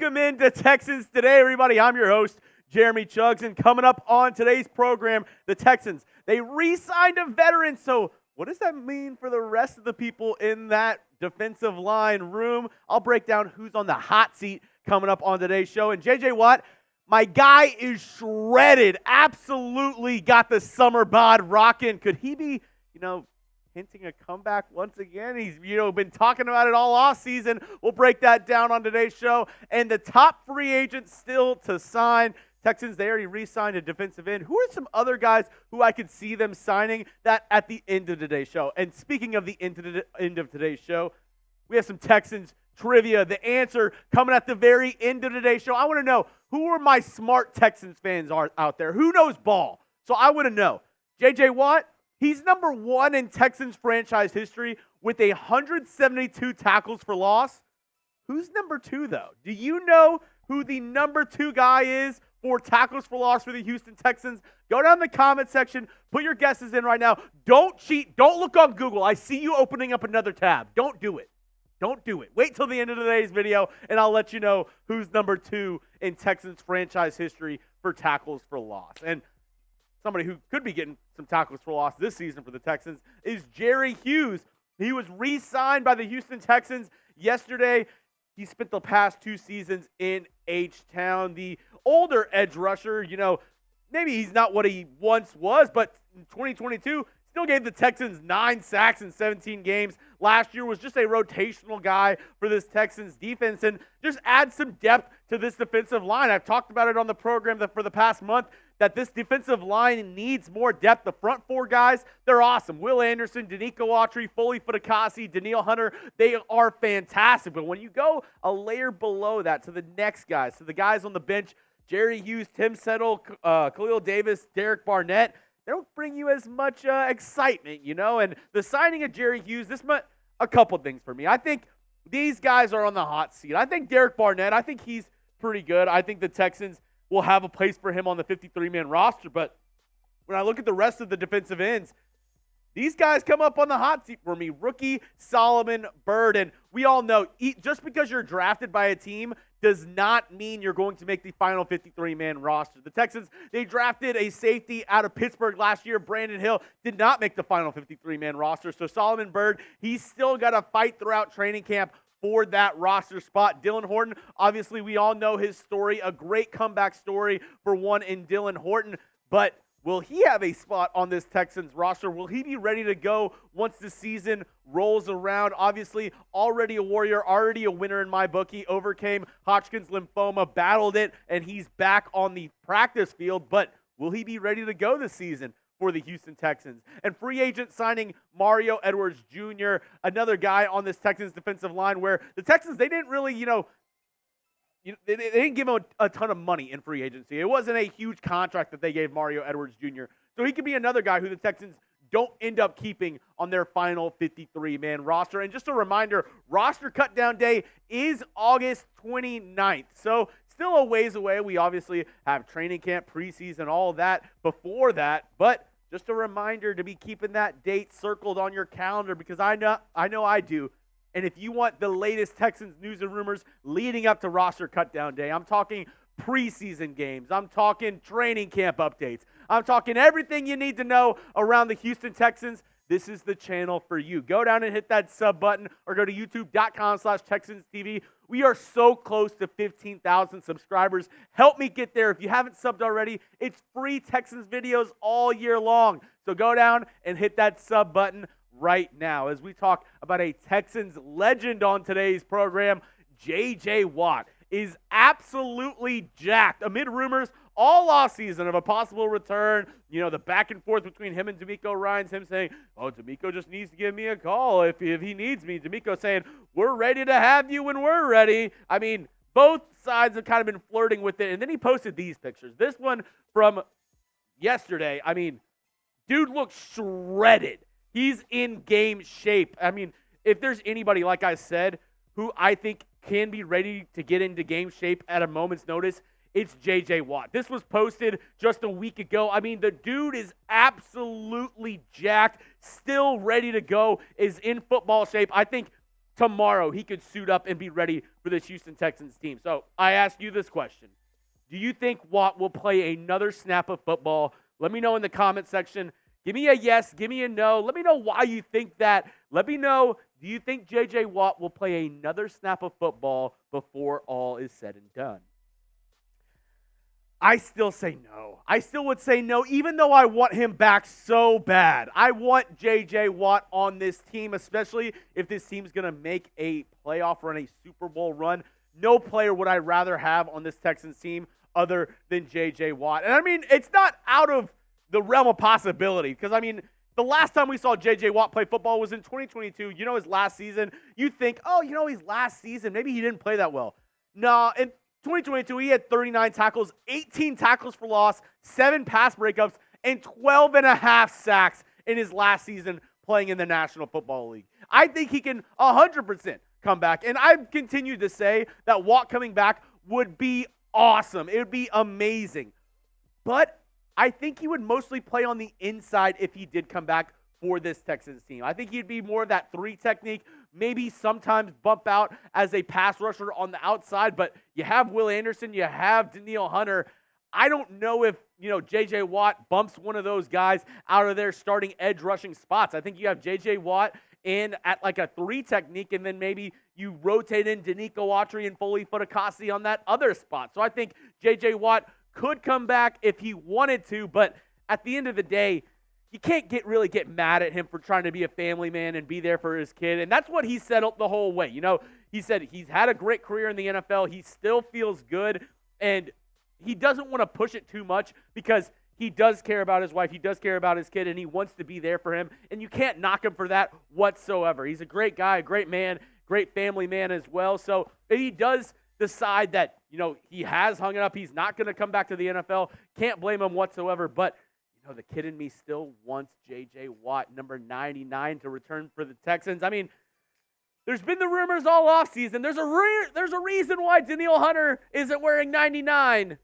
Welcome into Texans Today, everybody. I'm your host, Jeremy Chuggs, and coming up on today's program, the Texans, they re-signed a veteran, so what does that mean for the rest of the people in that defensive line room? I'll break down who's on the hot seat coming up on today's show, and J.J. Watt, my guy is shredded, absolutely got the summer bod rocking. Could he be, hinting a comeback once again? He's, been talking about it all offseason. We'll break that down on today's show. And the top free agents still to sign. Texans, they already re-signed a defensive end. Who are some other guys who I could see them signing that at the end of today's show? And speaking of the end of today's show, we have some Texans trivia. The answer coming at the very end of today's show. I want to know, who are my smart Texans fans out there? Who knows ball? So I want to know. J.J. Watt, he's number one in Texans franchise history with 172 tackles for loss. Who's number two, though? Do you know who the number two guy is for tackles for loss for the Houston Texans? Go down in the comment section. Put your guesses in right now. Don't cheat. Don't look on Google. I see you opening up another tab. Don't do it. Don't do it. Wait till the end of today's video, and I'll let you know who's number two in Texans franchise history for tackles for loss. And somebody who could be getting some tackles for loss this season for the Texans is Jerry Hughes. He was re-signed by the Houston Texans yesterday. He spent the past two seasons in H-Town. The older edge rusher, maybe he's not what he once was, but in 2022, still gave the Texans 9 sacks in 17 games. Last year was just a rotational guy for this Texans defense, and just add some depth to this defensive line. I've talked about it on the program for the past month, that this defensive line needs more depth. The front four guys, they're awesome. Will Anderson, Denico Autry, Foley Fatukasi, Danielle Hunter, they are fantastic. But when you go a layer below that to the next guys, to the guys on the bench, Jerry Hughes, Tim Settle, Khalil Davis, Derek Barnett, they don't bring you as much excitement, And the signing of Jerry Hughes, this meant a couple things for me. I think these guys are on the hot seat. I think Derek Barnett, I think he's pretty good. I think the Texans will have a place for him on the 53-man roster. But when I look at the rest of the defensive ends, these guys come up on the hot seat for me. Rookie Solomon Byrd. And we all know, just because you're drafted by a team does not mean you're going to make the final 53-man roster. The Texans, they drafted a safety out of Pittsburgh last year. Brandon Hill did not make the final 53-man roster. So Solomon Byrd, he's still got to fight throughout training camp for that roster spot. Dylan Horton, obviously we all know his story, a great comeback story for one in Dylan Horton, but will he have a spot on this Texans roster? Will he be ready to go once the season rolls around? Obviously, already a Warrior, already a winner in my book. He overcame Hodgkin's lymphoma, battled it, and he's back on the practice field, but will he be ready to go this season for the Houston Texans? And free agent signing Mario Edwards Jr., another guy on this Texans defensive line where the Texans, they didn't really, they didn't give him a ton of money in free agency. It wasn't a huge contract that they gave Mario Edwards Jr. So he could be another guy who the Texans don't end up keeping on their final 53-man roster. And just a reminder, roster cutdown day is August 29th. So still a ways away. We obviously have training camp, preseason, all of that before that. But just a reminder to be keeping that date circled on your calendar, because I know I do. And if you want the latest Texans news and rumors leading up to roster cutdown day, I'm talking preseason games, I'm talking training camp updates, I'm talking everything you need to know around the Houston Texans, this is the channel for you. Go down and hit that sub button or go to youtube.com/TexansTV. We are so close to 15,000 subscribers. Help me get there. If you haven't subbed already, it's free Texans videos all year long. So go down and hit that sub button right now as we talk about a Texans legend on today's program. J.J. Watt is absolutely jacked amid rumors all offseason of a possible return. The back and forth between him and DeMeco Ryans, him saying, DeMeco just needs to give me a call if he needs me. DeMeco saying, we're ready to have you when we're ready. I mean, both sides have kind of been flirting with it. And then he posted these pictures. This one from yesterday, I mean, dude looks shredded. He's in game shape. I mean, if there's anybody, like I said, who I think can be ready to get into game shape at a moment's notice, it's J.J. Watt. This was posted just a week ago. I mean, the dude is absolutely jacked, still ready to go, is in football shape. I think tomorrow he could suit up and be ready for this Houston Texans team. So I ask you this question. Do you think Watt will play another snap of football? Let me know in the comment section. Give me a yes, give me a no. Let me know why you think that. Let me know, do you think J.J. Watt will play another snap of football before all is said and done? I still say no. I still would say no, even though I want him back so bad. I want J.J. Watt on this team, especially if this team's going to make a playoff run, a Super Bowl run. No player would I rather have on this Texans team other than J.J. Watt. And I mean, it's not out of the realm of possibility because, I mean, the last time we saw J.J. Watt play football was in 2022. You know, his last season. You think, oh, you know, his last season, maybe he didn't play that well. No, in 2022, he had 39 tackles, 18 tackles for loss, 7 pass breakups, and 12 and a half sacks in his last season playing in the National Football League. I think he can 100% come back. And I've continued to say that Watt coming back would be awesome. It would be amazing. But I think he would mostly play on the inside if he did come back for this Texans team. I think he'd be more of that 3 technique, maybe sometimes bump out as a pass rusher on the outside, but you have Will Anderson, you have Danielle Hunter. I don't know if, you know, J.J. Watt bumps one of those guys out of their starting edge rushing spots. I think you have J.J. Watt in at like a 3 technique, and then maybe you rotate in DeMeco Ryans and Foley Fatukasi on that other spot. So I think J.J. Watt could come back if he wanted to, but at the end of the day, you can't really get mad at him for trying to be a family man and be there for his kid. And that's what he said the whole way. You know, he said he's had a great career in the NFL. He still feels good, and he doesn't want to push it too much because he does care about his wife. He does care about his kid, and he wants to be there for him. And you can't knock him for that whatsoever. He's a great guy, a great man, great family man as well. So if he does decide that, you know, he has hung it up, he's not going to come back to the NFL, can't blame him whatsoever. But, you know, the kid in me still wants J.J. Watt, number 99, to return for the Texans. I mean, there's been the rumors all offseason. There's a reason why Danielle Hunter isn't wearing 99.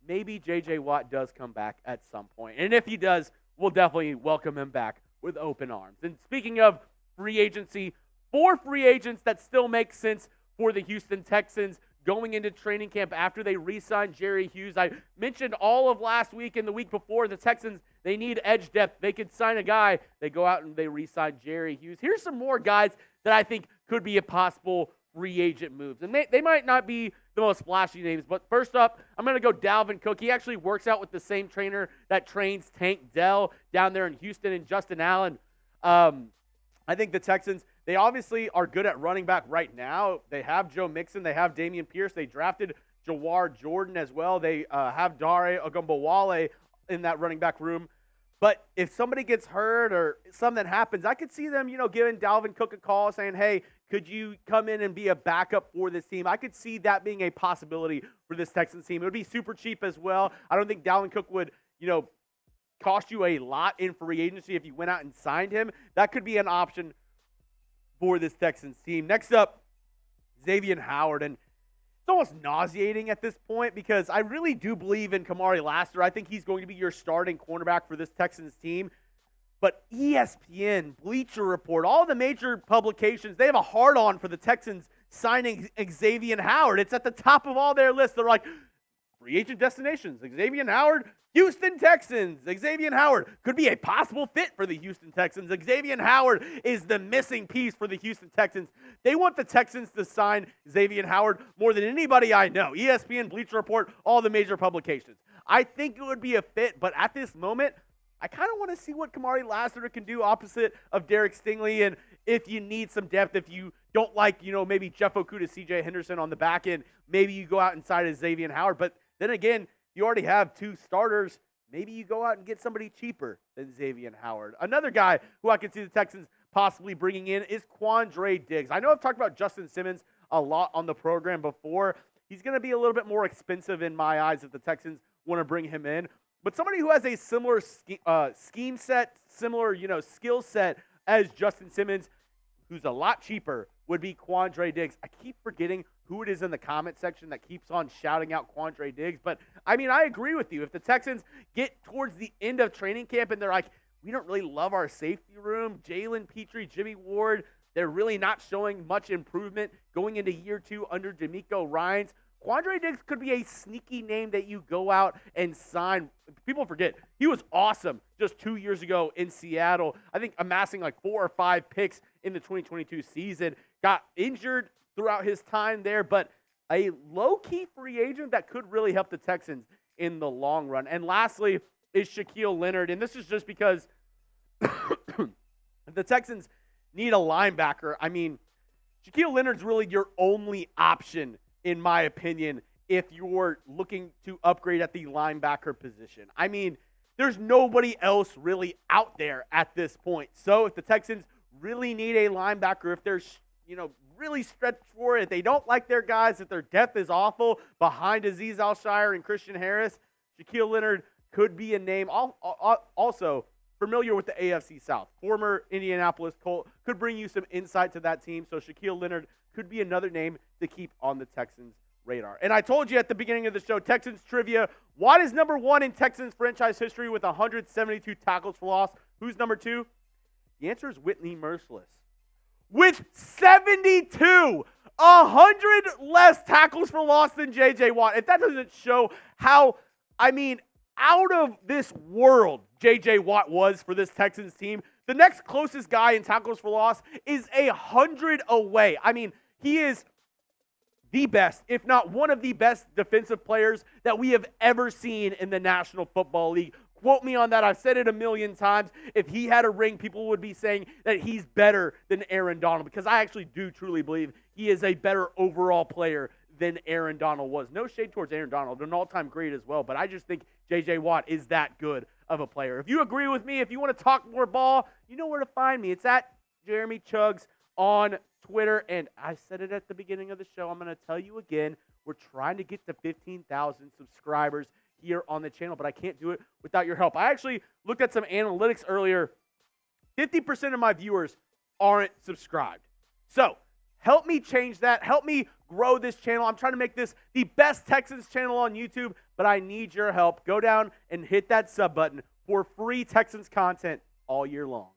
Maybe J.J. Watt does come back at some point. And if he does, we'll definitely welcome him back with open arms. And speaking of free agency, 4 free agents that still make sense for the Houston Texans going into training camp after they re-signed Jerry Hughes. I mentioned all of last week and the week before, the Texans, they need edge depth. They could sign a guy. They go out and they re-sign Jerry Hughes. Here's some more guys that I think could be a possible free agent moves. And they might not be the most flashy names, but first up, I'm going to go Dalvin Cook. He actually works out with the same trainer that trains Tank Dell down there in Houston, and Justin Allen. I think the Texans, they obviously are good at running back right now. They have Joe Mixon. They have Dameon Pierce. They drafted Jawar Jordan as well. They have Dare Ogunbowale in that running back room. But if somebody gets hurt or something happens, I could see them, you know, giving Dalvin Cook a call saying, hey, could you come in and be a backup for this team? I could see that being a possibility for this Texans team. It would be super cheap as well. I don't think Dalvin Cook would, you know, cost you a lot in free agency if you went out and signed him. That could be an option for this Texans team. Next up, Xavier Howard. And it's almost nauseating at this point because I really do believe in Kamari Lassiter. I think he's going to be your starting cornerback for this Texans team. But ESPN, Bleacher Report, all the major publications, they have a hard-on for the Texans signing Xavier Howard. It's at the top of all their lists. They're like, free agent destinations, Xavier Howard, Houston Texans. Xavier Howard could be a possible fit for the Houston Texans. Xavier Howard is the missing piece for the Houston Texans. They want the Texans to sign Xavier Howard more than anybody I know. ESPN, Bleacher Report, all the major publications. I think it would be a fit, but at this moment, I kind of want to see what Kamari Lassiter can do opposite of Derek Stingley. And if you need some depth, if you don't like, you know, maybe Jeff Okudah, CJ Henderson on the back end, maybe you go out and sign Xavier Howard. But then again, you already have 2 starters. Maybe you go out and get somebody cheaper than Xavier Howard. Another guy who I can see the Texans possibly bringing in is Quandre Diggs. I know I've talked about Justin Simmons a lot on the program before. He's going to be a little bit more expensive in my eyes if the Texans want to bring him in. But somebody who has a similar scheme set, similar, you know, skill set as Justin Simmons, who's a lot cheaper, would be Quandre Diggs. I keep forgetting who it is in the comment section that keeps on shouting out Quandre Diggs. But, I mean, I agree with you. If the Texans get towards the end of training camp and they're like, we don't really love our safety room, Jalen Petrie, Jimmy Ward, They're really not showing much improvement going into year 2 under DeMeco Ryans. Quandre Diggs could be a sneaky name that you go out and sign. People forget, he was awesome just 2 years ago in Seattle. I think amassing like 4 or 5 picks in the 2022 season. Got injured throughout his time there, but a low-key free agent that could really help the Texans in the long run. And lastly is Shaquille Leonard, and this is just because the Texans need a linebacker. I mean, Shaquille Leonard's really your only option, in my opinion, if you're looking to upgrade at the linebacker position. I mean, there's nobody else really out there at this point. So if the Texans really need a linebacker, if they're, really stretched for it, if they don't like their guys, if their depth is awful behind Azeez Al-Shire and Christian Harris, Shaquille Leonard could be a name. Also, familiar with the AFC South. Former Indianapolis Colt could bring you some insight to that team. So Shaquille Leonard could be another name to keep on the Texans' radar. And I told you at the beginning of the show, Texans trivia. Watt is number 1 in Texans franchise history with 172 tackles for loss. Who's number 2? The answer is Whitney Merciless. With 72, 100 less tackles for loss than J.J. Watt. If that doesn't show how, out of this world J.J. Watt was for this Texans team, the next closest guy in tackles for loss is 100 away. He is the best, if not one of the best defensive players that we have ever seen in the National Football League. Quote me on that. I've said it a million times. If he had a ring, people would be saying that he's better than Aaron Donald, because I actually do truly believe he is a better overall player than Aaron Donald was. No shade towards Aaron Donald, an all-time great as well, but I just think J.J. Watt is that good of a player. If you agree with me, if you want to talk more ball, you know where to find me. It's at Jeremy Chuggs on Twitter, and I said it at the beginning of the show. I'm going to tell you again, we're trying to get to 15,000 subscribers here on the channel, but I can't do it without your help. I actually looked at some analytics earlier. 50% of my viewers aren't subscribed. So help me change that. Help me grow this channel. I'm trying to make this the best Texans channel on YouTube, but I need your help. Go down and hit that sub button for free Texans content all year long.